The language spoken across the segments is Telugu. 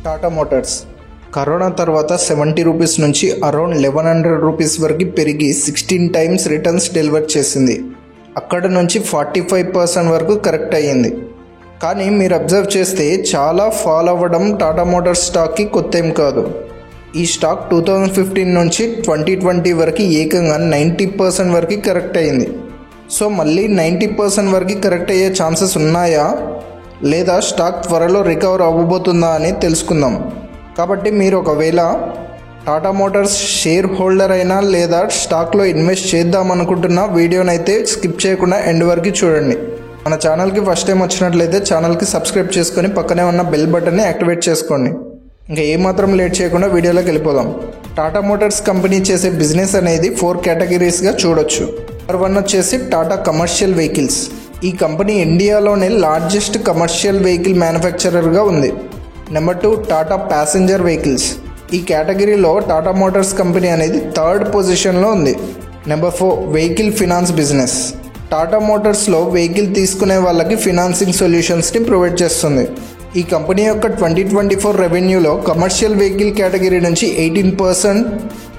టాటా మోటార్స్ కరోనా తర్వాత 70 రూపీస్ నుంచి అరౌండ్ 1100 రూపీస్ వరకు పెరిగి 16 టైమ్స్ రిటర్న్స్ డెలివర్ చేసింది. అక్కడ నుంచి 45% వరకు కరెక్ట్ అయ్యింది. కానీ మీరు అబ్జర్వ్ చేస్తే చాలా ఫాల్ అవ్వడం టాటా మోటార్స్ స్టాక్కి కొత్త ఏం కాదు. ఈ స్టాక్ 2015 నుంచి 2020 వరకు ఏకంగా 90% వరకు కరెక్ట్ అయ్యింది. సో మళ్ళీ 90% వరకు కరెక్ట్ అయ్యే ఛాన్సెస్ ఉన్నాయా లేదా స్టాక్ త్వరలో రికవర్ అవ్వబోతుందా అని తెలుసుకుందాం. కాబట్టి మీరు ఒకవేళ టాటా మోటార్స్ షేర్ హోల్డర్ అయినా లేదా స్టాక్లో ఇన్వెస్ట్ చేద్దాం అనుకుంటున్న వీడియోనైతే స్కిప్ చేయకుండా ఎండ్ వరకు చూడండి. మన ఛానల్కి ఫస్ట్ టైం వచ్చినట్లయితే ఛానల్కి సబ్స్క్రైబ్ చేసుకొని పక్కనే ఉన్న బెల్ బటన్ని యాక్టివేట్ చేసుకోండి. ఇంకా ఏమాత్రం లేట్ చేయకుండా వీడియోలోకి వెళ్ళిపోదాం. టాటా మోటార్స్ కంపెనీ చేసే బిజినెస్ అనేది 4 కేటగిరీస్గా చూడొచ్చు. నెంబర్ 1 వచ్చేసి టాటా కమర్షియల్ వెహికల్స్. ఈ కంపెనీ ఇండియాలోనే లార్జెస్ట్ కమర్షియల్ వెహికల్ మ్యానుఫ్యాక్చరర్గా ఉంది. Number 2 Tata passenger vehicles. ఈ కేటగిరీలో టాటా మోటార్స్ కంపెనీ అనేది 3rd పొజిషన్లో ఉంది. Number 4 vehicle finance business. Tata మోటార్స్లో వెహికల్ తీసుకునే వాళ్ళకి ఫినాన్సింగ్ సొల్యూషన్స్ని ప్రొవైడ్ చేస్తుంది. ఈ కంపెనీ యొక్క 2024 రెవెన్యూలో కమర్షియల్ వెహికల్ కేటగిరీ నుంచి 18%,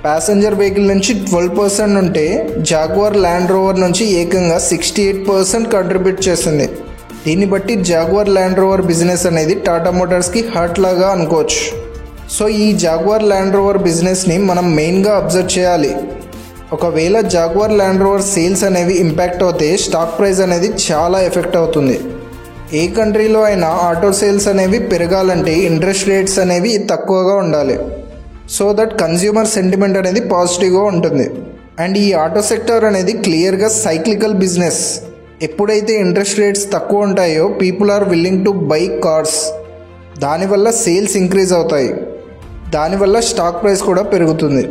ప్యాసింజర్ వెహికల్ నుంచి 12% ఉంటే జాగ్వార్ ల్యాండ్ రోవర్ నుంచి ఏకంగా 68% కంట్రిబ్యూట్ చేసింది. దీన్ని బట్టి జాగ్వార్ ల్యాండ్ రోవర్ బిజినెస్ అనేది టాటా మోటార్స్కి హార్ట్ లాగా అనుకోవచ్చు. సో ఈ జాగ్వార్ ల్యాండ్ రోవర్ బిజినెస్ని మనం మెయిన్గా అబ్జర్వ్ చేయాలి. ఒకవేళ జాగ్వార్ ల్యాండ్ రోవర్ సేల్స్ అనేవి ఇంపాక్ట్ అవుతే స్టాక్ ప్రైస్ అనేది చాలా ఎఫెక్ట్ అవుతుంది. ఏ కంట్రీలో అయినా ఆటో సేల్స్ అనేవి పెరగాలంటే ఇంట్రెస్ట్ రేట్స్ అనేవి తక్కువగా ఉండాలి. సో దట్ కన్జ్యూమర్ సెంటిమెంట్ అనేది పాజిటివ్గా ఉంటుంది. అండ్ ఈ ఆటో సెక్టర్ అనేది క్లియర్గా సైక్లికల్ బిజినెస్. ఎప్పుడైతే ఇంట్రెస్ట్ రేట్స్ తక్కువ ఉంటాయో people are willing to buy cars. దానివల్ల సేల్స్ ఇంక్రీజ్ అవుతాయి. దానివల్ల స్టాక్ ప్రైస్ కూడా పెరుగుతుంది.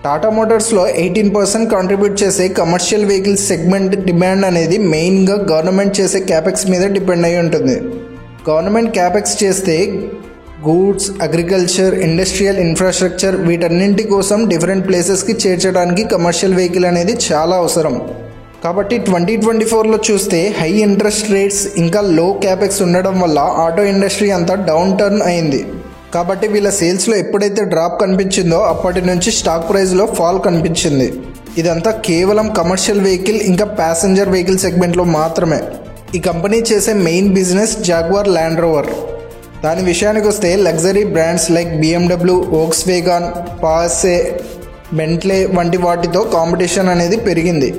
టాటా మోటార్స్లో 18% కాంట్రిబ్యూట్ చేసే కమర్షియల్ వెహికల్స్ సెగ్మెంట్ డిమాండ్ అనేది మెయిన్గా గవర్నమెంట్ చేసే క్యాపెక్స్ మీద డిపెండ్ అయి ఉంటుంది. గవర్నమెంట్ క్యాపెక్స్ చేస్తే గూడ్స్, అగ్రికల్చర్, ఇండస్ట్రియల్ ఇన్ఫ్రాస్ట్రక్చర్ వీటన్నింటి కోసం డిఫరెంట్ ప్లేసెస్కి చేర్చడానికి కమర్షియల్ వెహికల్ అనేది చాలా అవసరం. కాబట్టి 2024లో చూస్తే హై ఇంట్రెస్ట్ రేట్స్ ఇంకా లో క్యాపెక్స్ ఉండడం వల్ల ఆటో ఇండస్ట్రీ అంతా డౌన్ టర్న్ అయింది. కాబట్టి వీళ్ళ సేల్స్లో ఎప్పుడైతే డ్రాప్ కనిపించిందో అప్పటి నుంచి స్టాక్ ప్రైస్లో ఫాల్ కనిపించింది. ఇదంతా కేవలం కమర్షియల్ వెహికల్ ఇంకా ప్యాసింజర్ వెహికల్ సెగ్మెంట్లో మాత్రమే. ఈ కంపెనీ చేసే main business Jaguar Land Rover. దాని విషయానికి వస్తే luxury brands like BMW, Volkswagen, Porsche, Bentley వంటి వాటితో కాంపిటీషన్ అనేది పెరిగింది.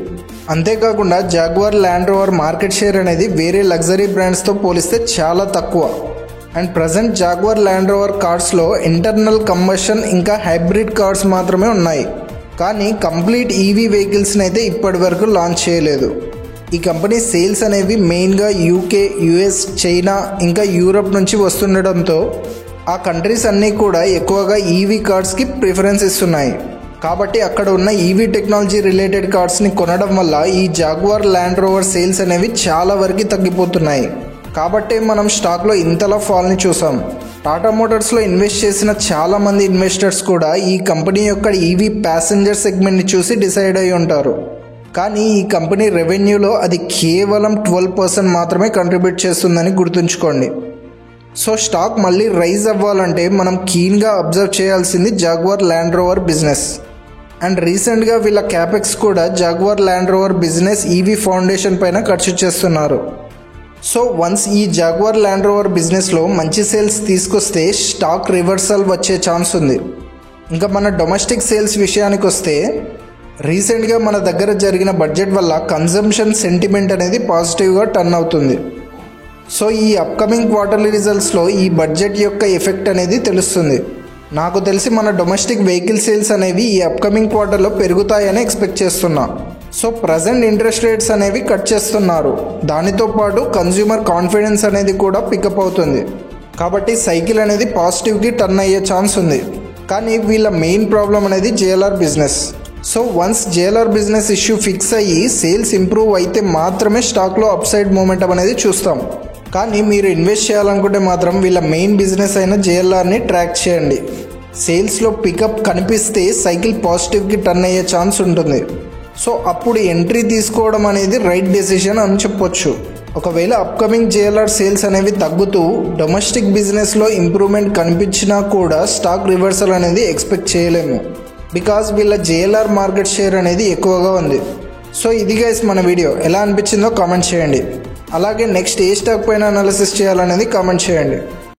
అంతేకాకుండా Jaguar Land Rover market share అనేది వేరే లగ్జరీ బ్రాండ్స్తో పోలిస్తే చాలా తక్కువ. And present Jaguar Land Rover కార్స్లో ఇంటర్నల్ కంబషన్ ఇంకా హైబ్రిడ్ కార్స్ మాత్రమే ఉన్నాయి. కానీ కంప్లీట్ ఈవీ వెహికల్స్ని అయితే ఇప్పటి వరకు లాంచ్ చేయలేదు. ఈ కంపెనీ సేల్స్ అనేవి మెయిన్గా UK, US, చైనా ఇంకా యూరప్ నుంచి వస్తుండడంతో ఆ కంట్రీస్ అన్నీ కూడా ఎక్కువగా ఈవీ కార్స్కి ప్రిఫరెన్స్ ఇస్తున్నాయి. కాబట్టి అక్కడ ఉన్న ఈవీ టెక్నాలజీ రిలేటెడ్ కార్స్ని కొనడం వల్ల ఈ జాగ్వార్ ల్యాండ్ రోవర్ సేల్స్ అనేవి చాలా వరకు తగ్గిపోతున్నాయి. కాబట్టే మనం స్టాక్లో ఇంతలా ఫాల్ని చూసాం. టాటా మోటార్స్లో ఇన్వెస్ట్ చేసిన చాలామంది ఇన్వెస్టర్స్ కూడా ఈ కంపెనీ యొక్క ఈవీ ప్యాసింజర్ సెగ్మెంట్ని చూసి డిసైడ్ అయి ఉంటారు. కానీ ఈ కంపెనీ రెవెన్యూలో అది కేవలం 12% మాత్రమే కంట్రిబ్యూట్ చేస్తుందని గుర్తుంచుకోండి. సో స్టాక్ మళ్ళీ రైజ్ అవ్వాలంటే మనం కీన్గా అబ్జర్వ్ చేయాల్సింది jaguar Land rover business. And రీసెంట్గా వీళ్ళ క్యాపెక్స్ కూడా jaguar Land rover business EV foundation పైన ఖర్చు చేస్తున్నారు. సో వన్స్ ఈ జాగ్వార్ ల్యాండ్ రోవర్ బిజినెస్లో మంచి సేల్స్ తీసుకొస్తే స్టాక్ రివర్సల్ వచ్చే ఛాన్స్ ఉంది. ఇంకా మన డొమెస్టిక్ సేల్స్ విషయానికి వస్తే రీసెంట్గా మన దగ్గర జరిగిన బడ్జెట్ వల్ల కన్జంప్షన్ సెంటిమెంట్ అనేది పాజిటివ్గా టర్న్ అవుతుంది. సో ఈ అప్కమింగ్ క్వార్టర్లీ రిజల్ట్స్లో ఈ బడ్జెట్ యొక్క ఎఫెక్ట్ అనేది తెలుస్తుంది. నాకు తెలిసి మన డొమెస్టిక్ వెహికల్ సేల్స్ అనేవి ఈ అప్కమింగ్ క్వార్టర్లో పెరుగుతాయని ఎక్స్పెక్ట్ చేస్తున్నా. సో ప్రజెంట్ ఇంట్రెస్ట్ రేట్స్ అనేవి కట్ చేస్తున్నారు. దానితో పాటు కన్జ్యూమర్ కాన్ఫిడెన్స్ అనేది కూడా పికప్ అవుతుంది. కాబట్టి సైకిల్ అనేది పాజిటివ్కి టర్న్ అయ్యే ఛాన్స్ ఉంది. కానీ వీళ్ళ మెయిన్ ప్రాబ్లం అనేది JLR business. So once JLR business issue fix అయ్యి సేల్స్ ఇంప్రూవ్ అయితే మాత్రమే స్టాక్లో అప్సైడ్ మూమెంటం అనేది చూస్తాం. కానీ మీరు ఇన్వెస్ట్ చేయాలనుకుంటే మాత్రం వీళ్ళ మెయిన్ బిజినెస్ అయిన JLRని ట్రాక్ చేయండి. సేల్స్లో పికప్ కనిపిస్తే సైకిల్ పాజిటివ్కి టర్న్ అయ్యే ఛాన్స్ ఉంటుంది. సో అప్పుడు ఎంట్రీ తీసుకోవడం అనేది రైట్ డెసిషన్ అని చెప్పొచ్చు. ఒకవేళ అప్కమింగ్ JLR సేల్స్ అనేవి తగ్గుతూ డొమెస్టిక్ బిజినెస్లో ఇంప్రూవ్మెంట్ కనిపించినా కూడా స్టాక్ రివర్సల్ అనేది ఎక్స్పెక్ట్ చేయలేము, బికాజ్ వీళ్ళ JLR మార్కెట్ షేర్ అనేది ఎక్కువగా ఉంది. సో ఇది గైస్ మన వీడియో, ఎలా అనిపించిందో కామెంట్ చేయండి. అలాగే నెక్స్ట్ ఏ స్టాక్ పైన అనాలిసిస్ చేయాలనేది కామెంట్ చేయండి.